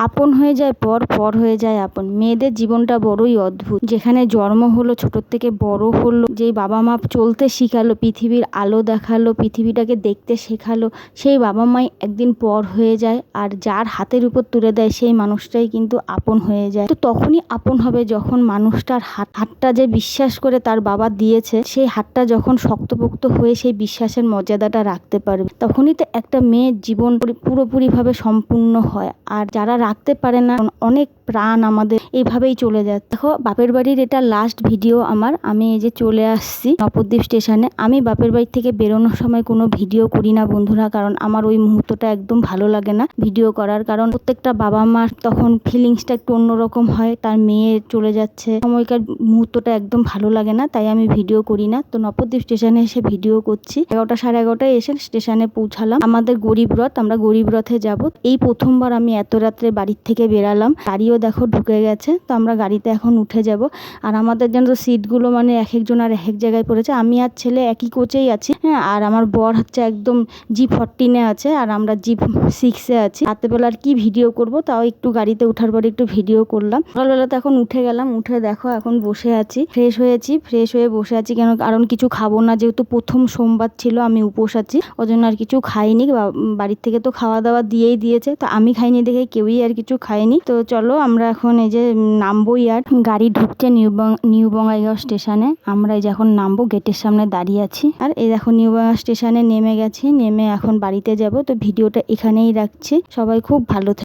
আপন হয়ে যায় পর, পর হয়ে যায় আপন। মেয়েদের জীবনটা বড়ই অদ্ভুত। যেখানে জন্ম হলো, ছোটোর থেকে বড় হলো, যেই বাবা মা চলতে শিখালো, পৃথিবীর আলো দেখালো, পৃথিবীটাকে দেখতে শেখালো, সেই বাবা মাই একদিন পর হয়ে যায়। আর যার হাতের উপর তুলে দেয় সেই মানুষটাই কিন্তু আপন হয়ে যায়। তো তখনই আপন হবে যখন মানুষটার হাতটা যে বিশ্বাস করে তার বাবা দিয়েছে, সেই হাতটা যখন শক্তপোক্ত হয়ে সেই বিশ্বাসের মর্যাদাটা রাখতে পারবে, তখনই তো একটা মেয়ের জীবন পুরোপুরিভাবে সম্পূর্ণ হয়। আর যারা রাখতে পারে না, অনেক প্রাণ আমাদের এইভাবেই চলে যায়। দেখো, বাপের বাড়ির এটা লাস্ট ভিডিও আমার। আমি এই যে চলে আসছি নবদ্বীপ স্টেশনে। আমি বাপের বাড়ি থেকে বেরোনোর সময় কোনো ভিডিও করি না বন্ধুরা, কারণ আমার ওই মুহূর্তটা একদম ভালো লাগে না ভিডিও করার। কারণ প্রত্যেকটা বাবা মার তখন ফিলিংসটা একটু অন্যরকম হয়, তার মেয়ে চলে যাচ্ছে, সময়কার মুহূর্তটা একদম ভালো লাগে না, তাই আমি ভিডিও করি না। তো নবদ্বীপ স্টেশনে এসে ভিডিও করছি। 11টা সাড়ে 11টায় এসে স্টেশনে পৌঁছালাম। আমাদের গরিব রথ, আমরা গরিব রথে যাব। এই প্রথমবার আমি এত রাত্রে বাড়ির থেকে বেরালাম। গাড়িও দেখো ঢুকে গেছে, তো আমরা গাড়িতে এখন উঠে যাব। আর আমাদের যেন সিটগুলো মানে এক একজন আর এক এক জায়গায় পড়েছে। আমি আর ছেলে একই কোচেই আছি, হ্যাঁ। আর আমার বর হচ্ছে একদম G14-এ আছে, আর আমরা G6-এ আছি। রাতেবেলা আর কি ভিডিও করব, তাও একটু গাড়িতে ওঠার পরে একটু ভিডিও করলাম। সকালবেলা তো এখন উঠে গেলাম, উঠে দেখো এখন বসে আছি, ফ্রেশ হয়েছি, ফ্রেশ হয়ে বসে আছি। কারণ কিছু খাবো না, যেহেতু প্রথম সোমবার ছিল, আমি উপোস আছি, ওই জন্য আর কিছু খাইনি। বাড়ির থেকে তো খাওয়া দাওয়া দিয়েই দিয়েছে, তো আমি খাইনি দেখে কেউই আর কিছু খায়নি। তো চলো আমরা এখন এই যে নামবোই, আর গাড়ি ঢুকছে নিউ বঙ্গাইগাঁও স্টেশনে। আমরা এই যে এখন নামবো, গেটের সামনে দাঁড়িয়ে আছি। আর এই দেখো নিউ বঙ্গাইগাঁও স্টেশনে নেমে গেছি, নেমে এখন বাড়িতে যাব। তো ভিডিওটা এখানেই রাখছি, সবাই খুব ভালো